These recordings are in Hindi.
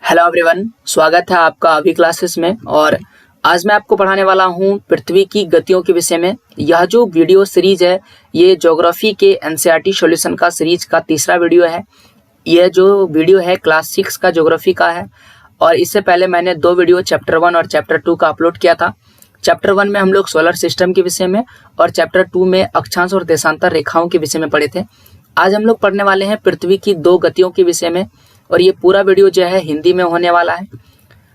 हेलो एवरीवन, स्वागत है आपका अभी क्लासेस में। और आज मैं आपको पढ़ाने वाला हूं पृथ्वी की गतियों के विषय में। यह जो वीडियो सीरीज है ये ज्योग्राफी के एनसीईआरटी सॉल्यूशन का सीरीज का तीसरा वीडियो है। यह जो वीडियो है क्लास 6 का ज्योग्राफी का है और इससे पहले मैंने दो वीडियो चैप्टर 1 और चैप्टर 2 का अपलोड किया था। चैप्टर 1 में हम लोग सोलर सिस्टम के विषय में और चैप्टर 2 में अक्षांश और देशांतर रेखाओं के विषय में पढ़े थे। आज हम लोग पढ़ने वाले हैं पृथ्वी की दो गतियों के विषय में और ये पूरा वीडियो जो है हिंदी में होने वाला है।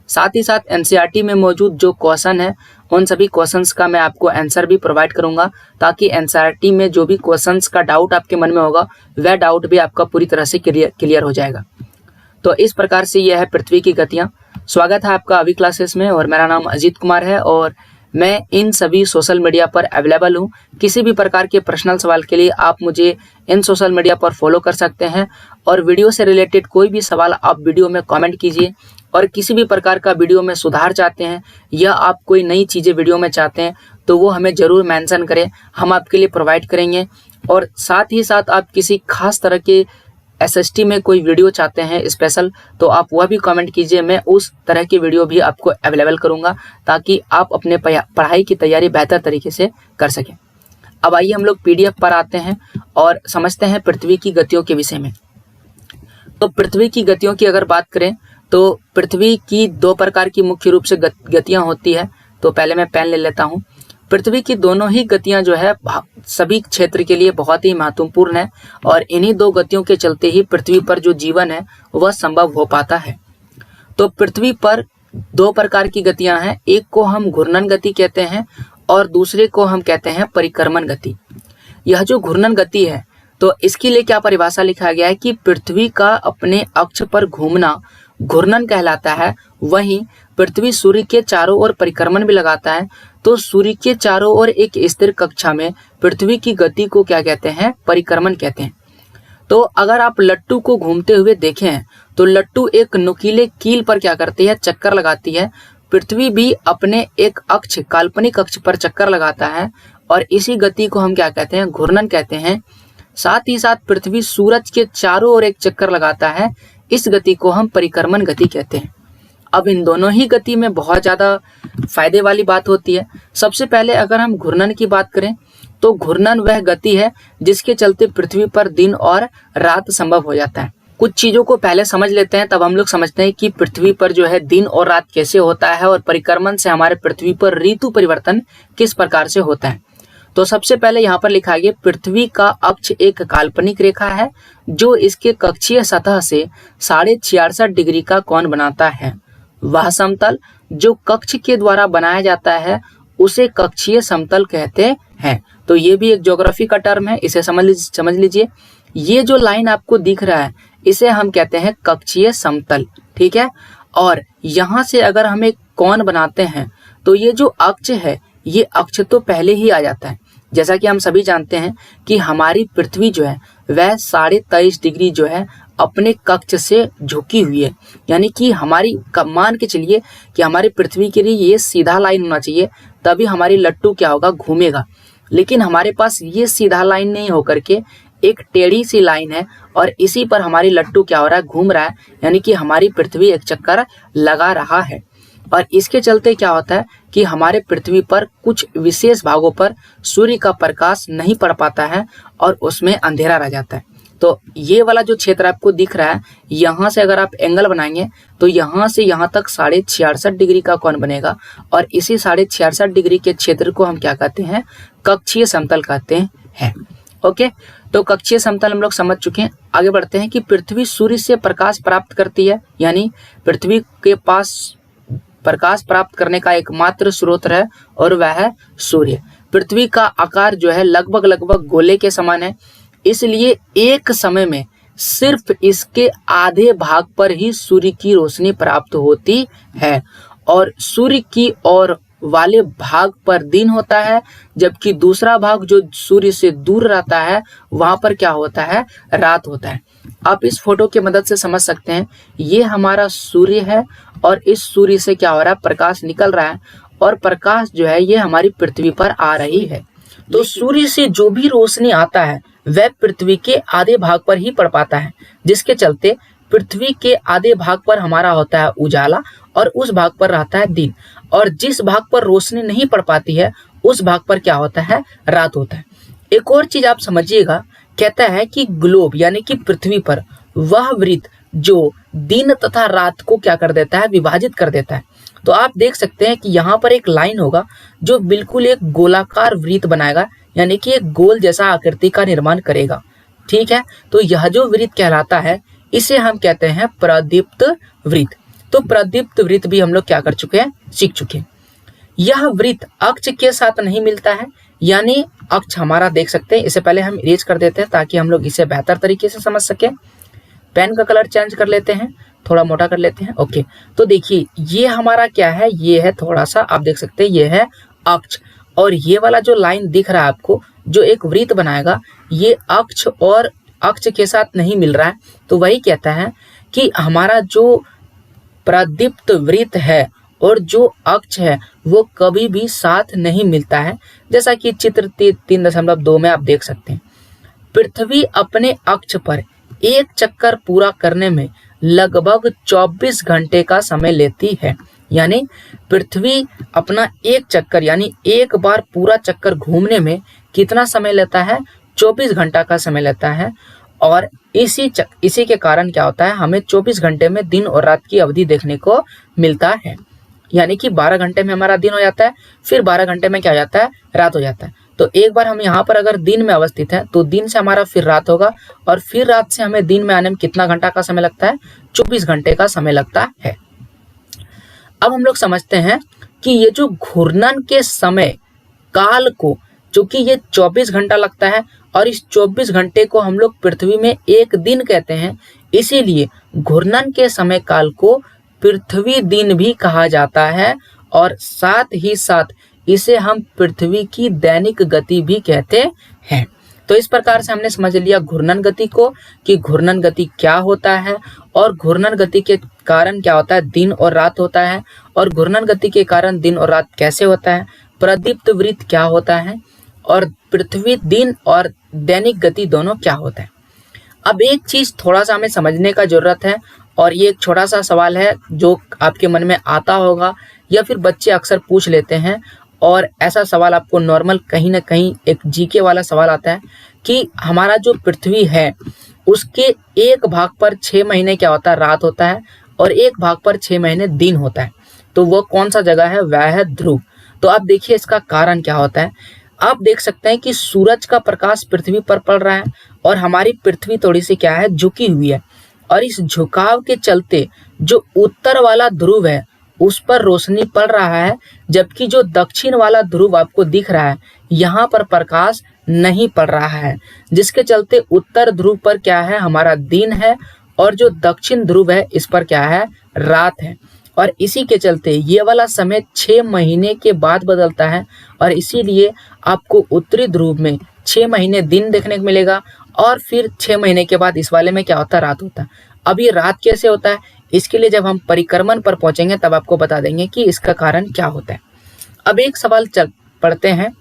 साथ ही साथ एनसीईआरटी में मौजूद जो क्वेश्चन है उन सभी क्वेश्चंस का मैं आपको आंसर भी प्रोवाइड करूंगा, ताकि एनसीईआरटी में जो भी क्वेश्चंस का डाउट आपके मन में होगा वह डाउट भी आपका पूरी तरह से क्लियर हो जाएगा। तो इस प्रकार से यह है पृथ्वी की गतियाँ। स्वागत है आपका अभी क्लासेस में और मेरा नाम अजीत कुमार है और मैं इन सभी सोशल मीडिया पर अवेलेबल हूँ। किसी भी प्रकार के पर्सनल सवाल के लिए आप मुझे इन सोशल मीडिया पर फॉलो कर सकते हैं और वीडियो से रिलेटेड कोई भी सवाल आप वीडियो में कमेंट कीजिए। और किसी भी प्रकार का वीडियो में सुधार चाहते हैं या आप कोई नई चीज़ें वीडियो में चाहते हैं तो वो हमें ज़रूर मेंशन करें, हम आपके लिए प्रोवाइड करेंगे। और साथ ही साथ आप किसी खास तरह के एसएसटी में कोई वीडियो चाहते हैं स्पेशल, तो आप वह भी कमेंट कीजिए, मैं उस तरह की वीडियो भी आपको अवेलेबल करूंगा ताकि आप अपने पढ़ाई की तैयारी बेहतर तरीके से कर सकें। अब आइए हम लोग पीडीएफ पर आते हैं और समझते हैं पृथ्वी की गतियों के विषय में। तो पृथ्वी की गतियों की अगर बात करें तो पृथ्वी की दो प्रकार की मुख्य रूप से गतियाँ होती है। तो पहले मैं पेन ले लेता हूँ। पृथ्वी की दोनों ही गतियां जो है सभी क्षेत्र के लिए बहुत ही महत्वपूर्ण है और इन्हीं दो गतियों के चलते ही पृथ्वी पर जो जीवन है वह संभव हो पाता है। तो पृथ्वी पर दो प्रकार की गतियां हैं, एक को हम घूर्णन गति कहते हैं और दूसरे को हम कहते हैं परिक्रमण गति। यह जो घूर्णन गति है तो इसके लिए क्या परिभाषा लिखा गया है कि पृथ्वी का अपने अक्ष पर घूमना घूर्णन कहलाता है। वहीं पृथ्वी सूर्य के चारों ओर परिक्रमण भी लगाता है, तो सूर्य के चारों ओर एक स्थिर कक्षा में पृथ्वी की गति को क्या कहते हैं? परिक्रमण कहते हैं। तो अगर आप लट्टू को घूमते हुए देखें तो लट्टू एक नुकीले कील पर क्या करती है? चक्कर लगाती है। पृथ्वी भी अपने एक अक्ष काल्पनिक अक्ष पर चक्कर लगाता है और इसी गति को हम क्या कहते हैं? घूर्णन कहते हैं। साथ ही साथ पृथ्वी सूरज के चारों ओर एक चक्कर लगाता है, इस गति को हम परिक्रमण गति कहते हैं। अब इन दोनों ही गति में बहुत ज़्यादा फायदे वाली बात होती है। सबसे पहले अगर हम घूर्णन की बात करें तो घूर्णन वह गति है जिसके चलते पृथ्वी पर दिन और रात संभव हो जाता है। कुछ चीज़ों को पहले समझ लेते हैं तब हम लोग समझते हैं कि पृथ्वी पर जो है दिन और रात कैसे होता है और परिक्रमण से हमारे पृथ्वी पर ऋतु परिवर्तन किस प्रकार से होता है। तो सबसे पहले यहाँ पर लिखा गया पृथ्वी का अक्ष एक काल्पनिक रेखा है जो इसके कक्षीय सतह से 66.5 डिग्री का कोण बनाता है। वह समतल जो कक्ष के द्वारा बनाया जाता है उसे कक्षीय समतल कहते हैं। तो ये भी एक ज्योग्राफी का टर्म है, इसे समझ लीजिए। ये जो लाइन आपको दिख रहा है इसे हम कहते हैं कक्षीय समतल, ठीक है। और यहाँ से अगर हम एक कोण बनाते हैं तो ये जो अक्ष है ये अक्ष तो पहले ही आ जाता है। जैसा कि हम सभी जानते हैं कि हमारी पृथ्वी जो है वह 23.5 डिग्री जो है अपने कक्ष से झुकी हुई है, यानी कि हमारी मान के चलिए कि हमारी पृथ्वी के लिए ये सीधा लाइन होना चाहिए, तभी हमारी लट्टू क्या होगा? घूमेगा। लेकिन हमारे पास ये सीधा लाइन नहीं होकर के एक टेढ़ी सी लाइन है और इसी पर हमारी लट्टू क्या हो रहा है? घूम रहा है, यानी कि हमारी पृथ्वी एक चक्कर लगा रहा है। और इसके चलते क्या होता है कि हमारे पृथ्वी पर कुछ विशेष भागों पर सूर्य का प्रकाश नहीं पड़ पाता है और उसमें अंधेरा रह जाता है। तो ये वाला जो क्षेत्र आपको दिख रहा है, यहाँ से अगर आप एंगल बनाएंगे तो यहाँ से यहाँ तक 66.5 डिग्री का कोण बनेगा और इसी 66.5 डिग्री के क्षेत्र को हम क्या कहते हैं? कक्षीय समतल कहते हैं। ओके, तो कक्षीय समतल हम लोग समझ चुके हैं। आगे बढ़ते हैं कि पृथ्वी सूर्य से प्रकाश प्राप्त करती है, यानी पृथ्वी के पास प्रकाश प्राप्त करने का एकमात्र स्रोत है और वह है सूर्य। पृथ्वी का आकार जो है लगभग गोले के समान है, इसलिए एक समय में सिर्फ इसके आधे भाग पर ही सूर्य की रोशनी प्राप्त होती है और सूर्य की ओर वाले भाग पर दिन होता है, जबकि दूसरा भाग जो सूर्य से दूर रहता है वहां पर क्या होता है? रात होता है। आप इस फोटो की मदद से समझ सकते हैं, ये हमारा सूर्य है और इस सूर्य से क्या हो रहा है? प्रकाश निकल रहा है और प्रकाश जो है ये हमारी पृथ्वी पर आ रही है। तो सूर्य से जो भी रोशनी आता है वह पृथ्वी के आधे भाग पर ही पड़ पाता है, जिसके चलते पृथ्वी के आधे भाग पर हमारा होता है उजाला और उस भाग पर रहता है दिन, और जिस भाग पर रोशनी नहीं पड़ पाती है उस भाग पर क्या होता है, रात होता है। एक और चीज आप समझिएगा, कहता है कि ग्लोब यानी कि पृथ्वी पर वह वृत्त जो दिन तथा रात को क्या कर देता है, विभाजित कर देता है। तो आप देख सकते हैं कि यहाँ पर एक लाइन होगा जो बिल्कुल एक गोलाकार वृत्त बनाएगा, यानी कि एक गोल जैसा आकृति का निर्माण करेगा। ठीक है, तो यह जो वृत्त कहलाता है इसे हम कहते हैं प्रदीप्त वृत्त। तो प्रदीप्त वृत्त भी हम लोग क्या कर चुके हैं, सीख चुके हैं। यह वृत्त अक्ष के साथ नहीं मिलता है, यानी अक्ष हमारा देख सकते हैं, इससे पहले हम इरेज कर देते हैं ताकि हम लोग इसे बेहतर तरीके से समझ सके। पेन का कलर चेंज कर लेते हैं, थोड़ा मोटा कर लेते हैं। ओके, तो देखिए ये हमारा क्या है, ये है थोड़ा सा आप देख सकते हैं, ये है अक्ष, और ये वाला जो लाइन दिख रहा है आपको जो एक वृत्त बनाएगा, ये अक्ष और अक्ष के साथ नहीं मिल रहा है। तो वही कहता है कि हमारा जो प्रदीप्त वृत्त है और जो अक्ष है वो कभी भी साथ नहीं मिलता है, जैसा कि चित्र 3.2 में आप देख सकते हैं। पृथ्वी अपने अक्ष पर एक चक्कर पूरा करने में लगभग 24 घंटे का समय लेती है। यानी पृथ्वी अपना एक चक्कर यानी एक बार पूरा चक्कर घूमने में कितना समय लेता है, 24 घंटा का समय लेता है। और इसी के कारण क्या होता है, हमें 24 घंटे में दिन और रात की अवधि देखने को मिलता है। यानी कि 12 घंटे में हमारा दिन हो जाता है, फिर 12 घंटे में क्या हो जाता है, रात हो जाता है। तो एक बार हम यहाँ पर अगर दिन में अवस्थित है तो दिन से हमारा फिर रात होगा, और फिर रात से हमें दिन में आने में कितना घंटा का समय लगता है, 24 घंटे का समय लगता है। अब हम लोग समझते हैं कि ये जो घूर्णन के समय काल को, चूंकि ये 24 घंटा लगता है और इस 24 घंटे को हम लोग पृथ्वी में एक दिन कहते हैं, इसीलिए घूर्णन के समय काल को पृथ्वी दिन भी कहा जाता है, और साथ ही साथ इसे हम पृथ्वी की दैनिक गति भी कहते हैं। तो इस प्रकार से हमने समझ लिया घूर्णन गति को, कि घूर्णन गति क्या होता है और घूर्णन गति के कारण क्या होता है, दिन और रात होता है, और घूर्णन गति के कारण दिन और रात कैसे होता है, प्रदीप्त वृत्त क्या होता है, और पृथ्वी दिन और दैनिक गति दोनों क्या होता है। अब एक चीज थोड़ा सा हमें समझने का जरूरत है, और ये एक छोटा सा सवाल है जो आपके मन में आता होगा या फिर बच्चे अक्सर पूछ लेते हैं, और ऐसा सवाल आपको नॉर्मल कहीं ना कहीं एक जीके वाला सवाल आता है कि हमारा जो पृथ्वी है उसके एक भाग पर 6 महीने क्या होता है, रात होता है, और एक भाग पर 6 महीने दिन होता है। तो वो कौन सा जगह है, वह है ध्रुव। तो आप देखिए इसका कारण क्या होता है। आप देख सकते हैं कि सूरज का प्रकाश पृथ्वी पर पड़ रहा है, और हमारी पृथ्वी थोड़ी सी क्या है, झुकी हुई है, और इस झुकाव के चलते जो उत्तर वाला ध्रुव है उस पर रोशनी पड़ रहा है, जबकि जो दक्षिण वाला ध्रुव आपको दिख रहा है यहाँ पर प्रकाश नहीं पड़ रहा है, जिसके चलते उत्तर ध्रुव पर क्या है, हमारा दिन है, और जो दक्षिण ध्रुव है इस पर क्या है, रात है। और इसी के चलते ये वाला समय 6 महीने के बाद बदलता है, और इसीलिए आपको उत्तरी ध्रुव में 6 महीने दिन देखने को मिलेगा, और फिर 6 महीने के बाद इस वाले में क्या होता है, रात होता है। अब ये रात कैसे होता है, इसके लिए जब हम परिक्रमण पर पहुंचेंगे तब आपको बता देंगे कि इसका कारण क्या होता है। अब एक सवाल पढ़ते हैं,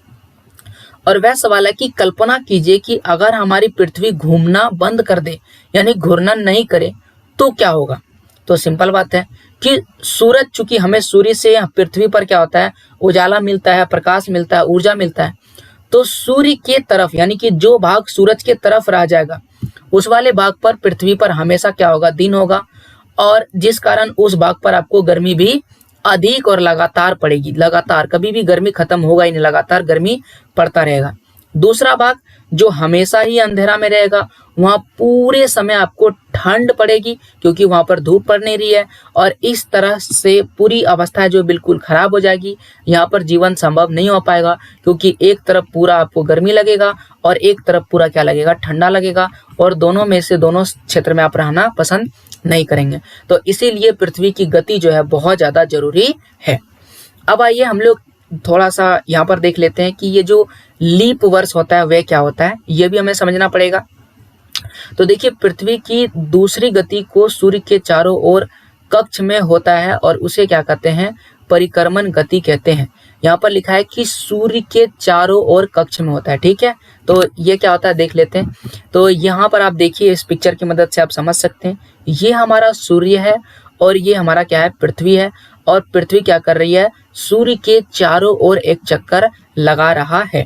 और वह सवाल है कि कल्पना कीजिए कि अगर हमारी पृथ्वी घूमना बंद कर दे, यानी घूर्णन नहीं करे, तो क्या होगा। तो सिंपल बात है कि सूरज, चूंकि हमें सूर्य से पृथ्वी पर क्या होता है, उजाला मिलता है, प्रकाश मिलता है, ऊर्जा मिलता है, तो सूर्य के तरफ यानी कि जो भाग सूरज के तरफ रह जाएगा उस वाले भाग पर पृथ्वी पर हमेशा क्या होगा, दिन होगा, और जिस कारण उस भाग पर आपको गर्मी भी अधिक और लगातार पड़ेगी। लगातार कभी भी गर्मी खत्म होगा ही नहीं, लगातार गर्मी पड़ता रहेगा। दूसरा भाग जो हमेशा ही अंधेरा में रहेगा, वहां पूरे समय आपको ठंड पड़ेगी, क्योंकि वहां पर धूप पड़ नहीं रही है, और इस तरह से पूरी अवस्था जो बिल्कुल खराब हो जाएगी। यहाँ पर जीवन संभव नहीं हो पाएगा, क्योंकि एक तरफ पूरा आपको गर्मी लगेगा और एक तरफ पूरा क्या लगेगा, ठंडा लगेगा, और दोनों में से दोनों क्षेत्र में आप रहना पसंद नहीं करेंगे। तो इसीलिए पृथ्वी की गति जो है बहुत ज्यादा जरूरी है। अब आइए हम लोग थोड़ा सा यहाँ पर देख लेते हैं कि ये जो लीप वर्ष होता है वह क्या होता है, ये भी हमें समझना पड़ेगा। तो देखिए पृथ्वी की दूसरी गति को सूर्य के चारों ओर कक्ष में होता है, और उसे क्या कहते हैं, परिक्रमण गति कहते हैं। यहाँ पर लिखा है कि सूर्य के चारों ओर कक्ष में होता है। ठीक है, तो ये क्या होता है देख लेते हैं। तो यहाँ पर आप देखिए, इस पिक्चर की मदद से आप समझ सकते हैं, ये हमारा सूर्य है और ये हमारा क्या है, पृथ्वी है। और पृथ्वी क्या कर रही है, सूर्य के चारों ओर एक चक्कर लगा रहा है।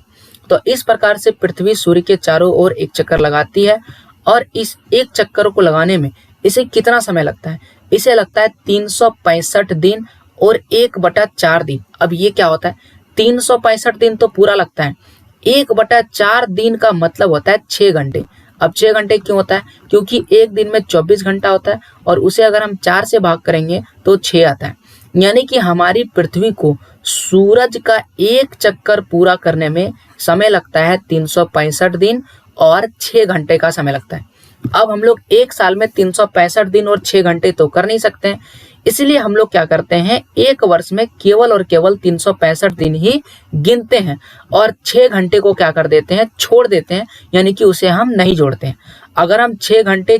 तो इस प्रकार से पृथ्वी सूर्य के चारों ओर एक चक्कर लगाती है और इस एक चक्कर को लगाने में इसे कितना समय लगता है, इसे लगता है 365 दिन और 1/4 दिन। अब ये क्या होता है, 365 दिन तो पूरा लगता है, 1/4 दिन का मतलब होता है 6 घंटे। अब 6 घंटे क्यों होता है, क्योंकि एक दिन में 24 घंटा होता है और उसे अगर हम 4 से भाग करेंगे तो 6 आता है। यानी कि हमारी पृथ्वी को सूरज का एक चक्कर पूरा करने में समय लगता है 365 दिन और 6 घंटे का समय लगता है। अब हम लोग एक साल में 365 दिन और 6 घंटे तो कर नहीं सकते हैं, इसलिए हम लोग क्या करते हैं, एक वर्ष में केवल और केवल 365 दिन ही गिनते हैं और 6 घंटे को क्या कर देते हैं, छोड़ देते हैं, यानी कि उसे हम नहीं जोड़ते हैं। अगर हम 6 घंटे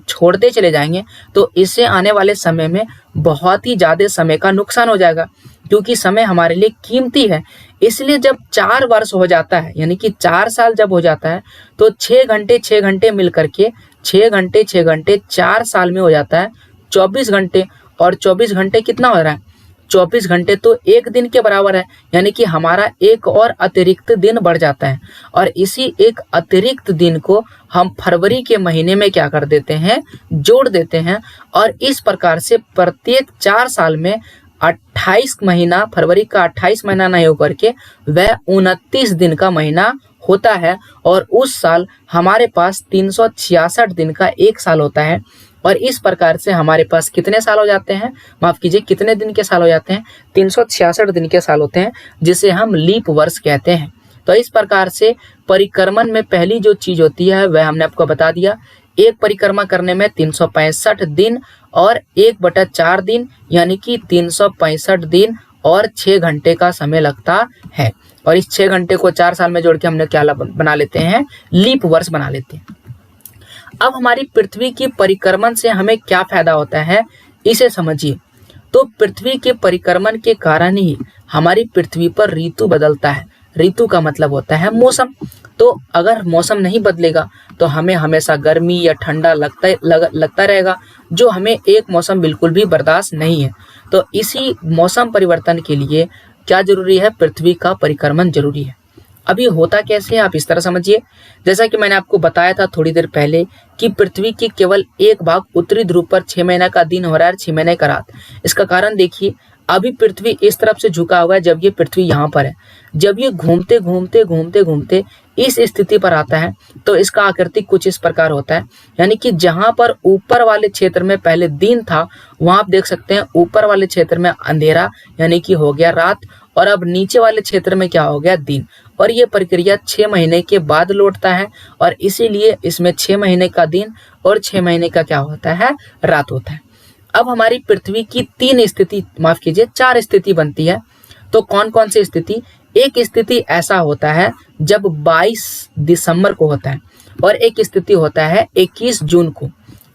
छोड़ते चले जाएंगे तो इससे आने वाले समय में बहुत ही ज़्यादा समय का नुकसान हो जाएगा, क्योंकि समय हमारे लिए कीमती है। इसलिए जब 4 वर्ष हो जाता है, यानी कि 4 साल जब हो जाता है, तो 6 घंटे मिल करके 6 घंटे 4 साल में हो जाता है 24 घंटे। और 24 घंटे कितना हो रहा है, 24 घंटे तो एक दिन के बराबर है, यानी कि हमारा एक और अतिरिक्त दिन बढ़ जाता है। और इसी एक अतिरिक्त दिन को हम फरवरी के महीने में क्या कर देते हैं, जोड़ देते हैं। और इस प्रकार से प्रत्येक 4 साल में 28 महीना, फरवरी का 28 महीना नहीं होकर के वह 29 दिन का महीना होता है। और उस साल हमारे पास 366 दिन का एक साल होता है। और इस प्रकार से हमारे पास कितने साल हो जाते हैं, माफ कीजिए, कितने दिन के साल हो जाते हैं, 366 दिन के साल होते हैं, जिसे हम लीप वर्ष कहते हैं। तो इस प्रकार से परिक्रमण में पहली जो चीज होती है वह हमने आपको बता दिया। एक परिक्रमा करने में 365 दिन और 1/4 दिन, यानी कि 365 दिन और 6 घंटे का समय लगता है। और इस 6 घंटे को 4 साल में जोड़ के हमने क्या बना लेते हैं, लीप वर्ष बना लेते हैं। अब हमारी पृथ्वी की परिक्रमण से हमें क्या फायदा होता है, इसे समझिए। तो पृथ्वी के परिक्रमण के कारण ही हमारी पृथ्वी पर ऋतु बदलता है। ऋतु का मतलब होता है मौसम। तो अगर मौसम नहीं बदलेगा तो हमें हमेशा गर्मी या ठंडा लगता रहेगा, जो हमें एक मौसम बिल्कुल भी बर्दाश्त नहीं है। तो इसी मौसम परिवर्तन के लिए क्या जरूरी है, पृथ्वी का परिक्रमण जरूरी है। अभी होता कैसे है, आप इस तरह समझिए। जैसा कि मैंने आपको बताया था थोड़ी देर पहले कि पृथ्वी के केवल एक भाग उत्तरी ध्रुव पर 6 महीने का दिन हो रहा है और 6 महीने का रात। इसका कारण देखिए, अभी पृथ्वी इस तरफ से झुका हुआ है, जब ये पृथ्वी यहाँ पर है। जब ये घूमते घूमते इस स्थिति पर आता है तो इसका आकृति कुछ इस प्रकार होता है। यानी कि जहाँ पर ऊपर वाले क्षेत्र में पहले दिन था, वहाँ आप देख सकते हैं ऊपर वाले क्षेत्र में अंधेरा, यानी कि हो गया रात, और अब नीचे वाले क्षेत्र में क्या हो गया, दिन। और ये प्रक्रिया 6 महीने के बाद लौटता है, और इसीलिए इसमें 6 महीने का दिन और 6 महीने का क्या होता है, रात होता है। अब हमारी पृथ्वी की 4 स्थिति बनती है। तो कौन कौन सी स्थिति, एक स्थिति ऐसा होता है जब 22 दिसंबर को होता है, और एक स्थिति होता है 21 जून को।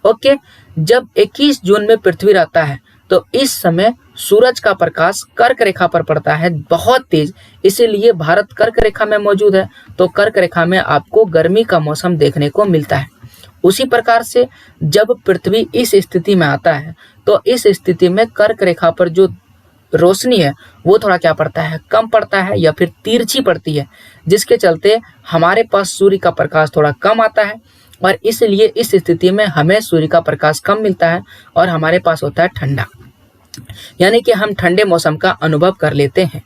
ओके, जब 21 जून में पृथ्वी रहता है तो इस समय सूरज का प्रकाश कर्क रेखा पर पड़ता है बहुत तेज, इसीलिए भारत कर्क रेखा में मौजूद है। तो कर्क रेखा में आपको गर्मी का मौसम देखने को मिलता है। उसी प्रकार से जब पृथ्वी इस स्थिति में आता है तो इस स्थिति में कर्क रेखा पर जो रोशनी है वो थोड़ा क्या पड़ता है, कम पड़ता है, या फिर तिरछी पड़ती है, जिसके चलते हमारे पास सूर्य का प्रकाश थोड़ा कम आता है। और इसलिए इस स्थिति में हमें सूर्य का प्रकाश कम मिलता है और हमारे पास होता है ठंडा, यानी कि हम ठंडे मौसम का अनुभव कर लेते हैं।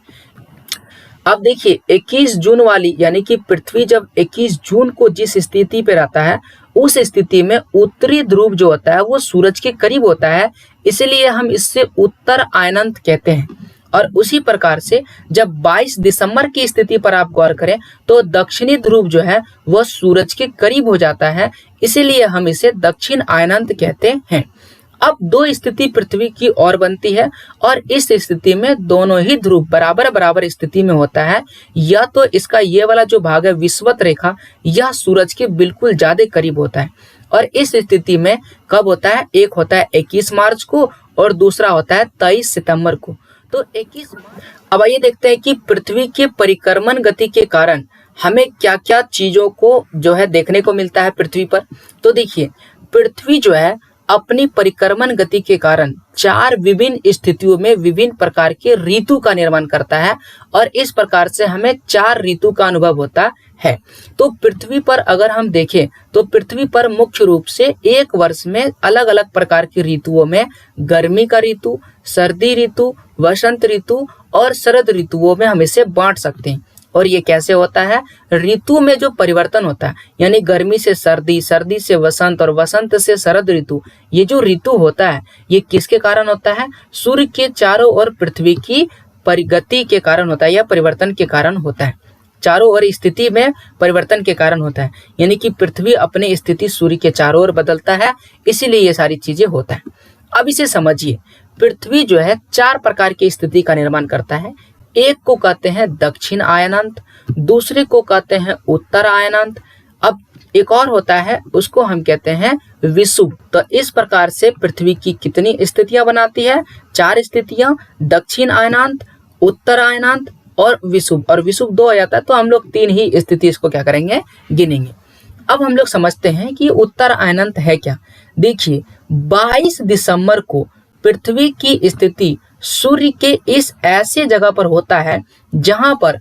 अब देखिए 21 जून वाली, यानी कि पृथ्वी जब 21 जून को जिस स्थिति पे रहता है, उस स्थिति में उत्तरी ध्रुव जो होता है वो सूरज के करीब होता है, इसलिए हम इससे उत्तर अयनांत कहते हैं। और उसी प्रकार से जब 22 दिसंबर की स्थिति पर आप गौर करें तो दक्षिणी ध्रुव जो है वह सूरज के करीब हो जाता है, इसीलिए हम इसे दक्षिण अयनांत कहते हैं। अब 2 स्थिति पृथ्वी की और बनती है, और इस स्थिति में दोनों ही ध्रुव बराबर बराबर स्थिति में होता है। या तो इसका ये वाला जो भाग है विषुवत रेखा, यह सूरज के बिल्कुल ज्यादा करीब होता है। और इस स्थिति में कब होता है, एक होता है 21 मार्च को और दूसरा होता है 23 सितंबर को। तो 21 अब आइए देखते हैं कि पृथ्वी के परिक्रमण गति के कारण हमें क्या क्या चीजों को जो है देखने को मिलता है पृथ्वी पर। तो देखिए, पृथ्वी जो है अपनी परिक्रमण गति के कारण 4 विभिन्न स्थितियों में विभिन्न प्रकार के ऋतु का निर्माण करता है और इस प्रकार से हमें 4 ऋतु का अनुभव होता है। तो पृथ्वी पर अगर हम देखें तो पृथ्वी पर मुख्य रूप से एक वर्ष में अलग अलग प्रकार की ऋतुओं में गर्मी का ऋतु, सर्दी ऋतु, वसंत ऋतु और शरद ऋतुओं में हम इसे बांट सकते हैं। और ये कैसे होता है? ऋतु में जो परिवर्तन होता है, यानी गर्मी से सर्दी, सर्दी से वसंत और वसंत से शरद ऋतु, ये जो ऋतु होता है ये किसके कारण होता है? सूर्य के चारों ओर पृथ्वी की परिगति के कारण होता है या परिवर्तन के कारण होता है। चारों ओर स्थिति में परिवर्तन के कारण होता है, यानी कि पृथ्वी अपनी स्थिति सूर्य के चारों ओर बदलता है, इसीलिए ये सारी चीजें होता है। अब इसे समझिए, पृथ्वी जो है 4 प्रकार की स्थिति का निर्माण करता है। एक को कहते हैं दक्षिण आयनांत, दूसरे को कहते हैं उत्तर आयनांत, अब एक और होता है उसको हम कहते हैं विषुव। तो इस प्रकार से पृथ्वी की कितनी स्थितियां बनाती है? 4 स्थितियां, दक्षिण आयनांत, उत्तर आयनांत और विषुव। और विषुव 2 आ जाता है तो हम लोग 3 ही स्थिति इसको क्या करेंगे? गिनेंगे। अब हम लोग समझते हैं कि उत्तर आयनांत है क्या। देखिए, 22 दिसंबर को पृथ्वी की स्थिति सूर्य के इस ऐसे जगह पर होता है जहां पर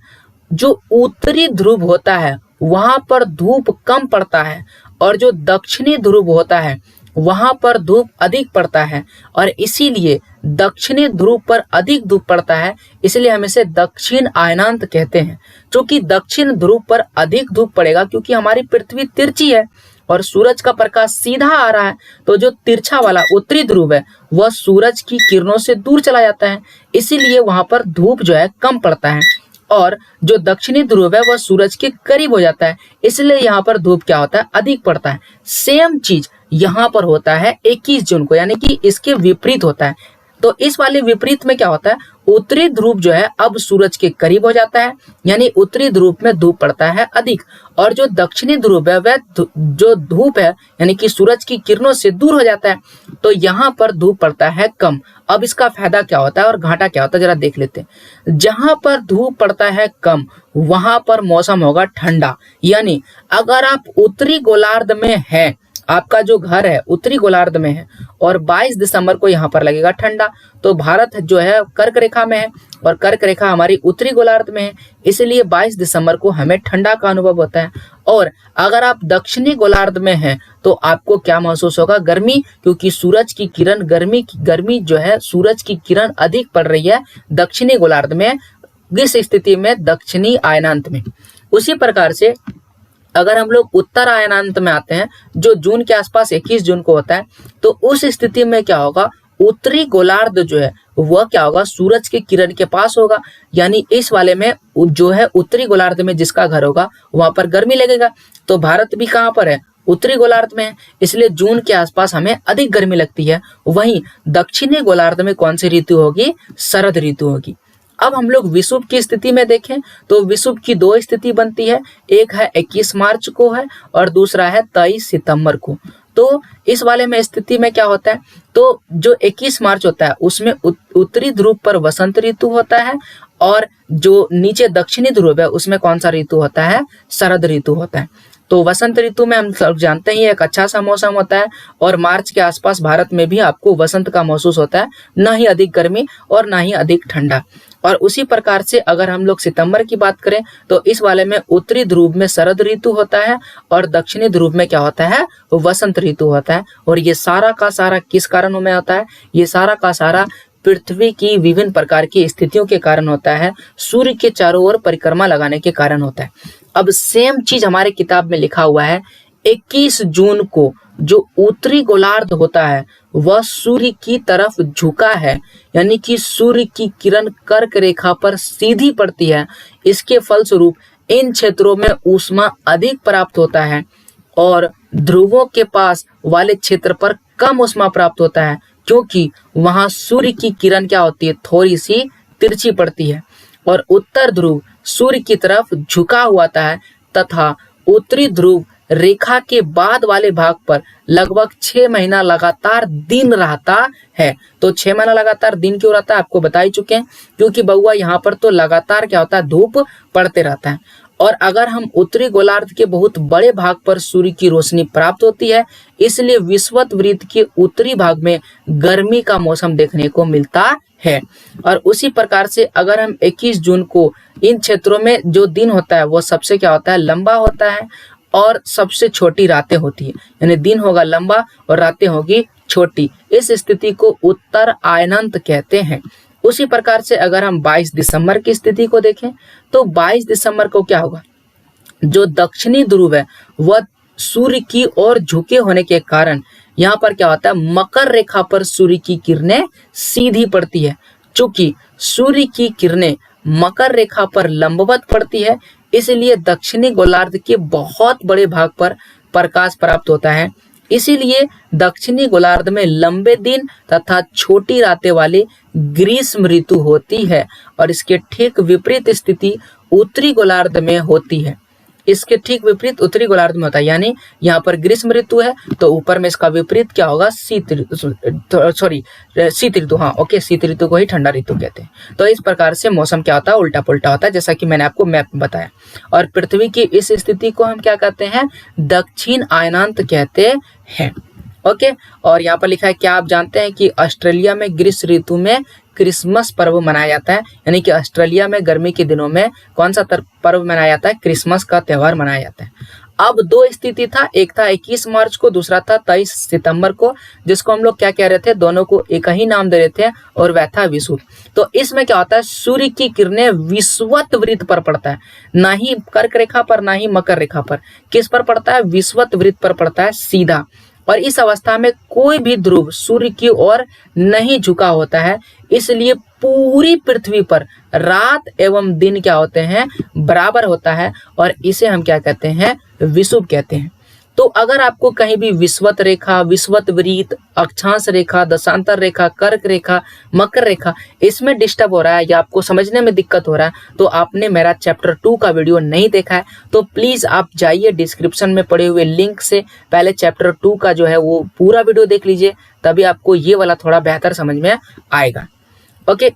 जो उत्तरी ध्रुव होता है वहां पर धूप कम पड़ता है और जो दक्षिणी ध्रुव होता है वहां पर धूप अधिक पड़ता है, और इसीलिए दक्षिणी ध्रुव पर अधिक धूप पड़ता है, इसलिए हम इसे दक्षिण आयनांत कहते हैं। क्योंकि दक्षिण ध्रुव पर अधिक धूप पड़ेगा, क्योंकि हमारी पृथ्वी तिरछी है और सूरज का प्रकाश सीधा आ रहा है, तो जो तिरछा वाला उत्तरी ध्रुव है वह सूरज की किरणों से दूर चला जाता है, इसीलिए वहां पर धूप जो है कम पड़ता है। और जो दक्षिणी ध्रुव है वह सूरज के करीब हो जाता है, इसलिए यहाँ पर धूप क्या होता है? अधिक पड़ता है। सेम चीज यहाँ पर होता है 21 जून को, यानी कि इसके विपरीत होता है। तो इस वाले विपरीत में क्या होता है? उत्तरी ध्रुव जो है अब सूरज के करीब हो जाता है, यानी उत्तरी ध्रुव में धूप पड़ता है अधिक, और जो दक्षिणी ध्रुव है वह जो धूप है यानी कि सूरज की किरणों से दूर हो जाता है, तो यहाँ पर धूप पड़ता है कम। अब इसका फायदा क्या होता है और घाटा क्या होता है जरा देख लेते हैं। जहां पर धूप पड़ता है कम वहां पर मौसम होगा ठंडा, यानी अगर आप उत्तरी गोलार्ध में हैं, आपका जो घर है उत्तरी गोलार्ध में है और 22 दिसंबर को यहाँ पर लगेगा ठंडा, तो भारत जो है कर्क रेखा में है और कर्क रेखा हमारी उत्तरी गोलार्ध में है, इसलिए 22 दिसंबर को हमें ठंडा का अनुभव होता है। और अगर आप दक्षिणी गोलार्ध में हैं तो आपको क्या महसूस होगा? गर्मी, क्योंकि सूरज की किरण गर्मी जो है सूरज की किरण अधिक पड़ रही है दक्षिणी गोलार्ध में, इस स्थिति में दक्षिणी आयनांत में। उसी प्रकार से अगर हम लोग उत्तर आयनांत में आते हैं जो जून के आसपास 21 जून को होता है, तो उस स्थिति में क्या होगा? उत्तरी गोलार्ध जो है वह क्या होगा? सूरज के किरण के पास होगा, यानी इस वाले में जो है उत्तरी गोलार्ध में जिसका घर होगा वहां पर गर्मी लगेगा। तो भारत भी कहाँ पर है? उत्तरी गोलार्ध में है, इसलिए जून के आसपास हमें अधिक गर्मी लगती है। वहीं दक्षिणी गोलार्ध में कौन सी ऋतु होगी? शरद ऋतु होगी। अब हम लोग विषुव की स्थिति में देखें तो विषुव की 2 स्थिति बनती है, एक है 21 मार्च को है और दूसरा है 23 सितंबर को। तो इस वाले में स्थिति में क्या होता है? तो जो 21 मार्च होता है उसमें उत्तरी ध्रुव पर वसंत ऋतु होता है, और जो नीचे दक्षिणी ध्रुव है उसमें कौन सा ऋतु होता है? शरद ऋतु होता है। तो वसंत ऋतु में हम सब जानते हैं एक अच्छा सा मौसम होता है, और मार्च के आसपास भारत में भी आपको वसंत का महसूस होता है, ना ही अधिक गर्मी और ना ही अधिक ठंडा। और उसी प्रकार से अगर हम लोग सितंबर की बात करें तो इस वाले में उत्तरी ध्रुव में शरद ऋतु होता है और दक्षिणी ध्रुव में क्या होता है? वसंत ऋतु होता है। और ये सारा का सारा किस कारणों में होता है? ये सारा का सारा पृथ्वी की विभिन्न प्रकार की स्थितियों के कारण होता है, सूर्य के चारों ओर परिक्रमा लगाने के कारण होता है। अब सेम चीज हमारे किताब में लिखा हुआ है, 21 जून को जो उत्तरी गोलार्ध होता है वह सूर्य की तरफ झुका है, यानी कि सूर्य की किरण कर्क रेखा पर सीधी पड़ती है। इसके फलस्वरूप इन क्षेत्रों में ऊष्मा अधिक प्राप्त होता है और ध्रुवों के पास वाले क्षेत्र पर कम ऊष्मा प्राप्त होता है, क्योंकि वहां सूर्य की किरण क्या होती है? थोड़ी सी तिरछी पड़ती है। और उत्तर ध्रुव सूर्य की तरफ झुका हुआ है तथा उत्तरी ध्रुव रेखा के बाद वाले भाग पर लगभग 6 महीना लगातार दिन रहता है। तो 6 महीना लगातार दिन क्यों रहता है आपको बता ही चुके हैं, क्योंकि बउआ यहाँ पर तो लगातार क्या होता है, धूप पड़ते रहता है। और अगर हम उत्तरी गोलार्ध के बहुत बड़े भाग पर सूर्य की रोशनी प्राप्त होती है, इसलिए विषुवत के उत्तरी भाग में गर्मी का मौसम देखने को मिलता है। और उसी प्रकार से अगर हम 21 जून को इन क्षेत्रों में जो दिन होता है वो सबसे क्या होता है, लंबा होता है और सबसे छोटी रातें होती है, यानी दिन होगा लंबा और रातें होगी छोटी। इस स्थिति को उत्तर आयनंत कहते हैं। उसी प्रकार से अगर हम 22 दिसंबर की स्थिति को देखें तो 22 दिसंबर को क्या होगा, जो दक्षिणी ध्रुव है वह सूर्य की ओर झुके होने के कारण यहाँ पर क्या होता है, मकर रेखा पर सूर्य की किरणें सीधी पड़ती है। चूंकि सूर्य की किरणें मकर रेखा पर लंबवत पड़ती है, इसलिए दक्षिणी गोलार्ध के बहुत बड़े भाग पर प्रकाश प्राप्त होता है। इसीलिए दक्षिणी गोलार्ध में लंबे दिन तथा छोटी रातें वाली ग्रीष्म ऋतु होती है और इसके ठीक विपरीत स्थिति उत्तरी गोलार्ध में होती है। इसके ठीक विपरीत उत्तरी गोलार्ध में होता है, यानी यहाँ पर ग्रीष्म ऋतु है तो ऊपर में इसका विपरीत क्या होगा, शीत ऋतु। हाँ ओके, शीत ऋतु को ही ठंडा ऋतु कहते हैं। तो इस प्रकार से मौसम क्या होता है, उल्टा पुल्टा होता है, जैसा कि मैंने आपको मैप में बताया। और पृथ्वी की इस स्थिति को हम क्या कहते हैं, दक्षिण अयनांत कहते हैं। ओके, और यहाँ पर लिखा है, क्या आप जानते हैं कि ऑस्ट्रेलिया में ग्रीष्म ऋतु में क्रिसमस पर्व मनाया जाता है, यानी कि ऑस्ट्रेलिया में गर्मी के दिनों में कौन सा पर्व मनाया जाता है, क्रिसमस का त्यौहार मनाया जाता है। अब दो स्थिति था, एक था 21 मार्च को, दूसरा था 23 सितंबर को, जिसको हम लोग क्या कह रहे थे, दोनों को एक ही नाम दे रहे थे और वह था विषुव। तो इसमें क्या होता है, सूर्य की किरणें विषुवत वृत्त पर पड़ता है, ना ही कर्क रेखा पर ना ही मकर रेखा पर। किस पर पड़ता है, विषुवत वृत्त पर पड़ता है सीधा। और इस अवस्था में कोई भी ध्रुव सूर्य की ओर नहीं झुका होता है, इसलिए पूरी पृथ्वी पर रात एवं दिन क्या होते हैं, बराबर होता है और इसे हम क्या कहते हैं, विषुव कहते हैं। तो अगर आपको कहीं भी विषुवत रेखा, विषुवत वृत्त, अक्षांश रेखा, दशांतर रेखा, कर्क रेखा, मकर रेखा इसमें डिस्टर्ब हो रहा है या आपको समझने में दिक्कत हो रहा है, तो आपने मेरा चैप्टर 2 का वीडियो नहीं देखा है तो प्लीज आप जाइए डिस्क्रिप्शन में पड़े हुए लिंक से पहले चैप्टर 2 का जो है वो पूरा वीडियो देख लीजिए, तभी आपको ये वाला थोड़ा बेहतर समझ में आएगा। ओके,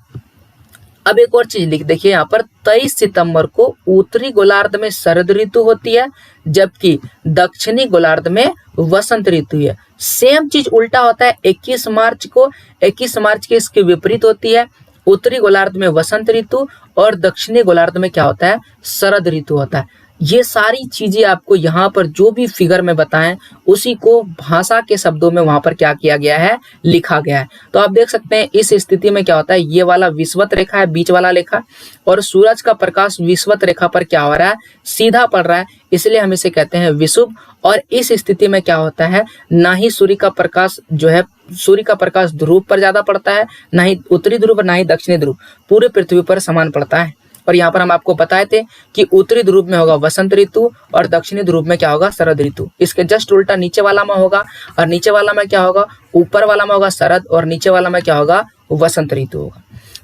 अब एक और चीज लिख देखिए, यहाँ पर 23 सितंबर को उत्तरी गोलार्ध में शरद ऋतु होती है, जबकि दक्षिणी गोलार्ध में वसंत ऋतु है। सेम चीज उल्टा होता है 21 मार्च को, 21 मार्च के इसके विपरीत होती है, उत्तरी गोलार्ध में वसंत ऋतु और दक्षिणी गोलार्ध में क्या होता है, शरद ऋतु होता है। ये सारी चीजें आपको यहाँ पर जो भी फिगर में बताएं उसी को भाषा के शब्दों में वहां पर क्या किया गया है, लिखा गया है। तो आप देख सकते हैं इस स्थिति में क्या होता है, ये वाला विषुवत रेखा है, बीच वाला रेखा, और सूरज का प्रकाश विषुवत रेखा पर क्या हो रहा है, सीधा पड़ रहा है, इसलिए हम इसे कहते हैं विषुव। और इस स्थिति में क्या होता है, ना ही सूर्य का प्रकाश जो है, सूर्य का प्रकाश ध्रुव पर ज्यादा पड़ता है, ना ही उत्तरी ध्रुव ना ही दक्षिणी ध्रुव, पूरे पृथ्वी पर समान पड़ता है। और यहाँ पर हम आपको बताए थे कि उत्तरी ध्रुव में होगा वसंत ऋतु और दक्षिणी ध्रुव में क्या होगा, शरद ऋतु। इसके जस्ट उल्टा नीचे वाला में होगा, और नीचे वाला में क्या होगा, ऊपर वाला में होगा शरद और नीचे वाला में क्या होगा, वसंत ऋतु होगा।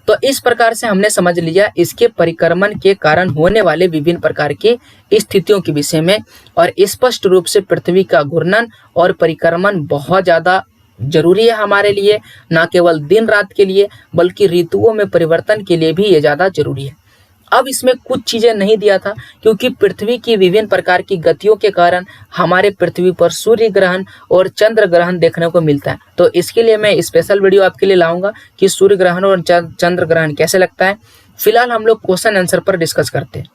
तो इस प्रकार से हमने समझ लिया इसके परिक्रमण के कारण होने वाले विभिन्न प्रकार की स्थितियों के विषय में। और स्पष्ट रूप से पृथ्वी का घूर्णन और परिक्रमण बहुत ज्यादा जरूरी है हमारे लिए, ना केवल दिन रात के लिए बल्कि ऋतुओं में परिवर्तन के लिए भी ये ज्यादा जरूरी है। अब इसमें कुछ चीजें नहीं दिया था क्योंकि पृथ्वी की विभिन्न प्रकार की गतियों के कारण हमारे पृथ्वी पर सूर्य ग्रहण और चंद्र ग्रहण देखने को मिलता है। तो इसके लिए मैं स्पेशल वीडियो आपके लिए लाऊंगा कि सूर्य ग्रहण और चंद्र ग्रहण कैसे लगता है। फिलहाल हम लोग क्वेश्चन आंसर पर डिस्कस करते हैं।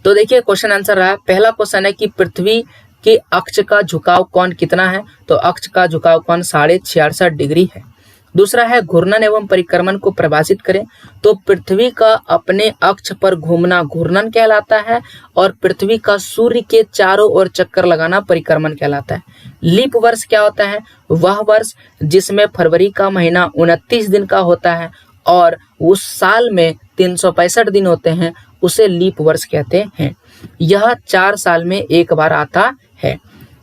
तो देखिए क्वेश्चन आंसर रहा, पहला क्वेश्चन है कि पृथ्वी के अक्ष का झुकाव कोण कितना है, तो अक्ष का झुकाव कोण 66.5 डिग्री है। दूसरा है घूर्णन एवं परिक्रमण को परिभाषित करें, तो पृथ्वी का अपने अक्ष पर घूमना घूर्णन कहलाता है और पृथ्वी का सूर्य के चारों ओर चक्कर लगाना परिक्रमण कहलाता है। लीप वर्ष क्या होता है, वह वर्ष जिसमें फरवरी का महीना 29 दिन का होता है और उस साल में 365 दिन होते हैं, उसे लीप वर्ष कहते हैं। यह 4 साल में एक बार आता है।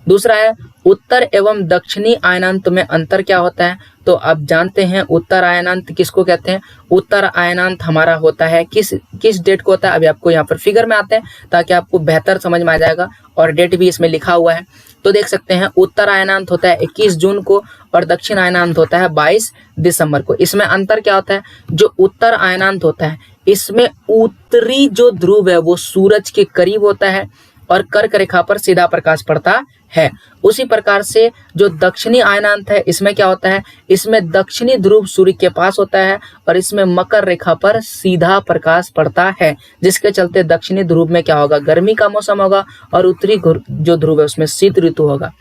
दूसरा है उत्तर एवं दक्षिणी अयनांत में अंतर क्या होता है, तो आप जानते हैं उत्तर अयनांत किसको कहते हैं। उत्तर अयनांत हमारा होता है किस डेट को होता है, अभी आपको यहाँ पर फिगर में आते हैं ताकि आपको बेहतर समझ में आ जाएगा। और डेट भी इसमें लिखा हुआ है। तो देख सकते हैं उत्तर आयनांत होता है 21 जून को और दक्षिण आयनांत होता है 22 दिसंबर को। इसमें अंतर क्या होता है, जो उत्तर आयनांत होता है इसमें उत्तरी जो ध्रुव है वो सूरज के करीब होता है और कर्क रेखा पर सीधा प्रकाश पड़ता है। उसी प्रकार से जो दक्षिणी आयनांत है इसमें क्या होता है, इसमें दक्षिणी ध्रुव सूर्य के पास होता है और इसमें मकर रेखा पर सीधा प्रकाश पड़ता है, जिसके चलते दक्षिणी ध्रुव में क्या होगा, गर्मी का मौसम होगा और उत्तरी जो ध्रुव है उसमें शीत ऋतु होगा।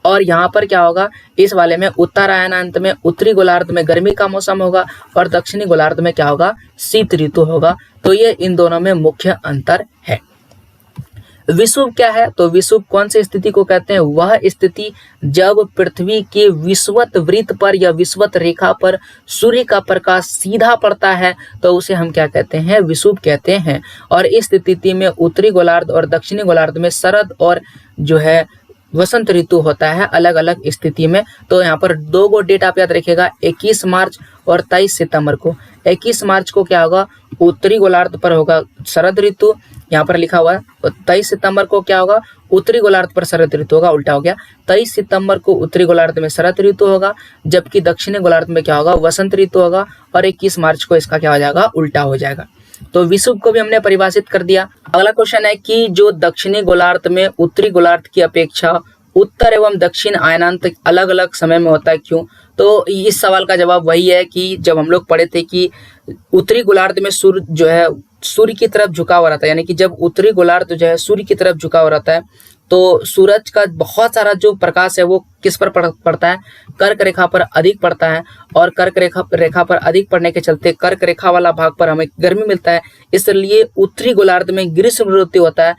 और यहाँ पर क्या होगा, इस वाले में उत्तर आयनांत में उत्तरी गोलार्ध में गर्मी का मौसम होगा और दक्षिणी गोलार्ध में क्या होगा, शीत ऋतु होगा। तो ये इन दोनों में मुख्य अंतर है। विषुव क्या है, तो विषुव कौन सी स्थिति को कहते हैं, वह स्थिति जब पृथ्वी के विषुवत वृत्त पर या विषुवत रेखा पर सूर्य का प्रकाश सीधा पड़ता है तो उसे हम क्या कहते हैं, विषुव कहते हैं। और इस स्थिति में उत्तरी गोलार्ध और दक्षिणी गोलार्ध में शरद और जो है वसंत ऋतु होता है अलग अलग स्थिति में। तो यहाँ पर दो गो डेट आप याद रखिएगा, 21 मार्च और 23 सितंबर को। 21 मार्च को क्या होगा, उत्तरी गोलार्ध पर होगा शरद ऋतु, यहाँ पर लिखा हुआ है। 23 सितंबर को क्या होगा, उत्तरी गोलार्ध पर शरद ऋतु होगा, उल्टा हो गया। 23 सितंबर को उत्तरी गोलार्ध में शरद ऋतु होगा, जबकि दक्षिणी गोलार्ध में क्या होगा, वसंत ऋतु होगा। और 21 मार्च को इसका क्या हो जाएगा, उल्टा हो जाएगा। तो विषुव को भी हमने परिभाषित कर दिया। अगला क्वेश्चन है कि जो दक्षिणी गोलार्ध में उत्तरी गोलार्ध की अपेक्षा उत्तर एवं दक्षिण आयनांत अलग अलग समय में होता है, क्यों? तो इस सवाल का जवाब वही है कि जब हम लोग पढ़े थे कि उत्तरी गोलार्ध में सूर्य जो है सूर्य की तरफ झुका हुआ रहता है, यानी कि जब उत्तरी गोलार्ध जो है सूर्य की तरफ झुका हुआ रहता है तो सूरज का बहुत सारा जो प्रकाश है वो किस पर पड़ता है, कर्क रेखा पर अधिक पड़ता है। और कर्क रेखा पर अधिक पड़ने के चलते कर्क रेखा वाला भाग पर हमें गर्मी मिलता है, इसलिए उत्तरी गोलार्ध में ग्रीष्म ऋतु होता है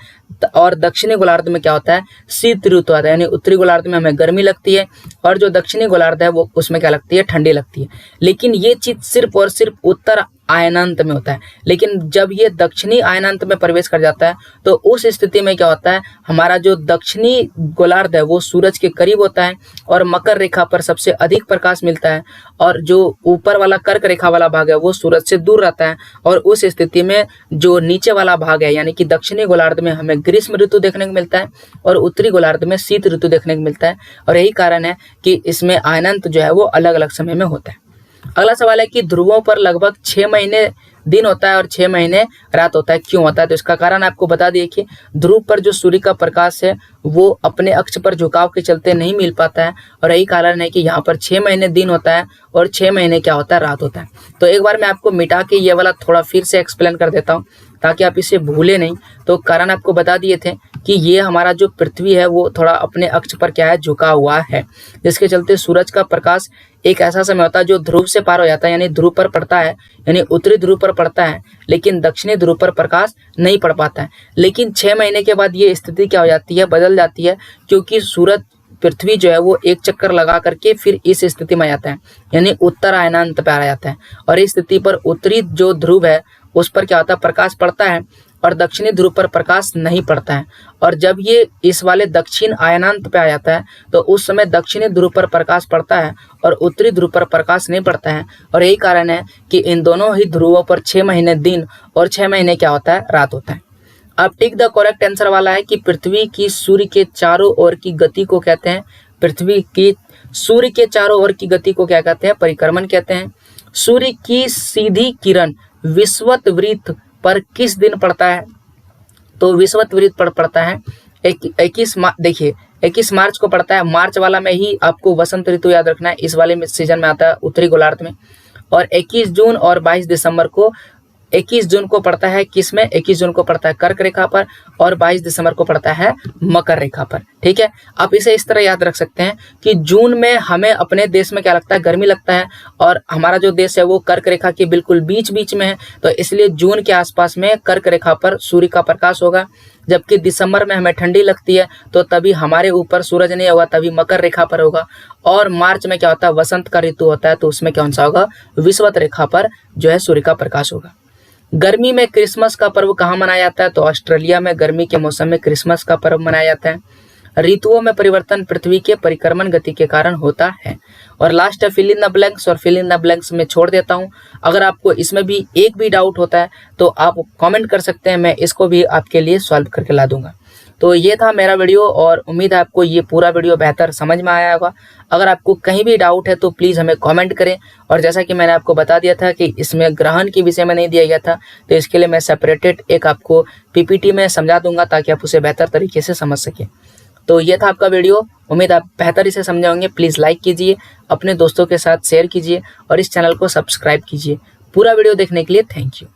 और दक्षिणी गोलार्ध में क्या होता है, शीत ऋतु आता है। यानी उत्तरी गोलार्ध में हमें गर्मी लगती है और जो दक्षिणी गोलार्ध है वो उसमें क्या लगती है, ठंडी लगती है। लेकिन ये चीज सिर्फ और सिर्फ उत्तर आयनांत में होता है। लेकिन जब ये दक्षिणी आयनांत में प्रवेश कर जाता है तो उस स्थिति में क्या होता है, हमारा जो दक्षिणी गोलार्ध है वो सूरज के करीब होता है और मकर रेखा पर सबसे अधिक प्रकाश मिलता है और जो ऊपर वाला कर्क रेखा वाला भाग है वो सूरज से दूर रहता है। और उस स्थिति में जो नीचे वाला भाग है यानी कि दक्षिणी गोलार्ध में हमें ग्रीष्म ऋतु देखने को मिलता है और उत्तरी गोलार्ध में शीत ऋतु देखने को मिलता है। और यही कारण है कि इसमें आयनांत जो है वो अलग अलग समय में होता है। अगला सवाल है कि ध्रुवों पर लगभग 6 महीने दिन होता है और 6 महीने रात होता है, क्यों होता है? तो इसका कारण आपको बता दिए कि ध्रुव पर जो सूर्य का प्रकाश है वो अपने अक्ष पर झुकाव के चलते नहीं मिल पाता है और यही कारण है कि यहाँ पर 6 महीने दिन होता है और 6 महीने क्या होता है, रात होता है। तो एक बार मैं आपको मिटा के ये वाला थोड़ा फिर से एक्सप्लेन कर देता हूँ ताकि आप इसे भूले नहीं। तो कारण आपको बता दिए थे कि ये हमारा जो पृथ्वी है वो थोड़ा अपने अक्ष पर क्या है, झुका हुआ है, जिसके चलते सूरज का प्रकाश एक ऐसा समय होता है जो ध्रुव से पार हो जाता है, यानी ध्रुव पर पड़ता है, यानी उत्तरी ध्रुव पर पड़ता है लेकिन दक्षिणी ध्रुव पर प्रकाश नहीं पड़ पाता है। लेकिन 6 महीने के बाद ये स्थिति क्या हो जाती है, बदल जाती है, क्योंकि सूरज पृथ्वी जो है वो एक चक्कर लगा करके फिर इस स्थिति में आता है, यानी उत्तर आयनांत पे आ जाता है। और इस स्थिति पर उत्तरी जो ध्रुव है उस पर क्या होता है, प्रकाश पड़ता है और दक्षिणी ध्रुव पर प्रकाश नहीं पड़ता है। और जब ये इस वाले दक्षिण आयनांत पे आ जाता है तो उस समय दक्षिणी ध्रुव पर प्रकाश पड़ता है और उत्तरी ध्रुव पर प्रकाश नहीं पड़ता है। और यही कारण है कि इन दोनों ही ध्रुवों पर 6 महीने दिन और 6 महीने क्या होता है, रात होता है। अब टिक द करेक्ट आंसर वाला है कि पृथ्वी की सूर्य के चारों ओर की गति को कहते हैं, पृथ्वी की सूर्य के चारों ओर की गति को क्या कहते हैं, परिक्रमण कहते हैं। सूर्य की सीधी किरण विषुवत वृत्त पर किस दिन पड़ता है? तो विषुवत वृत्त पर पड़ता है 21 मार्च को पड़ता है। मार्च वाला में ही आपको वसंत ऋतु याद रखना है, इस वाले में सीजन में आता है उत्तरी गोलार्ध में। और 21 जून और 22 दिसंबर को 21 जून को पड़ता है किस में, 21 जून को पड़ता है कर्क रेखा पर और 22 दिसंबर को पड़ता है मकर रेखा पर। ठीक है, आप इसे इस तरह याद रख सकते हैं कि जून में हमें अपने देश में क्या लगता है, गर्मी लगता है और हमारा जो देश है वो कर्क रेखा के बिल्कुल बीच में है, तो इसलिए जून के आसपास में कर्क रेखा पर सूर्य का प्रकाश होगा। जबकि दिसंबर में हमें ठंडी लगती है तो तभी हमारे ऊपर सूरज नहीं होगा, तभी मकर रेखा पर होगा। और मार्च में क्या होता है, वसंत का ऋतु होता है, तो उसमें कौन सा होगा, विषुवत रेखा पर जो है सूर्य का प्रकाश होगा। गर्मी में क्रिसमस का पर्व कहाँ मनाया जाता है? तो ऑस्ट्रेलिया में गर्मी के मौसम में क्रिसमस का पर्व मनाया जाता है। ऋतुओं में परिवर्तन पृथ्वी के परिक्रमण गति के कारण होता है। और लास्ट है फिल इन द ब्लैंक्स, और फिल इन द ब्लैंक्स में छोड़ देता हूँ। अगर आपको इसमें भी एक भी डाउट होता है तो आप कमेंट कर सकते हैं, मैं इसको भी आपके लिए सॉल्व करके ला दूंगा। तो ये था मेरा वीडियो और उम्मीद है आपको ये पूरा वीडियो बेहतर समझ में आया होगा। अगर आपको कहीं भी डाउट है तो प्लीज़ हमें कमेंट करें। और जैसा कि मैंने आपको बता दिया था कि इसमें ग्रहण के विषय में नहीं दिया गया था, तो इसके लिए मैं सेपरेटेड एक आपको पीपीटी में समझा दूंगा ताकि आप उसे बेहतर तरीके से समझ सकें। तो ये था आपका वीडियो, उम्मीद आप बेहतर इसे समझे होंगे। प्लीज़ लाइक कीजिए, अपने दोस्तों के साथ शेयर कीजिए और इस चैनल को सब्सक्राइब कीजिए। पूरा वीडियो देखने के लिए थैंक यू।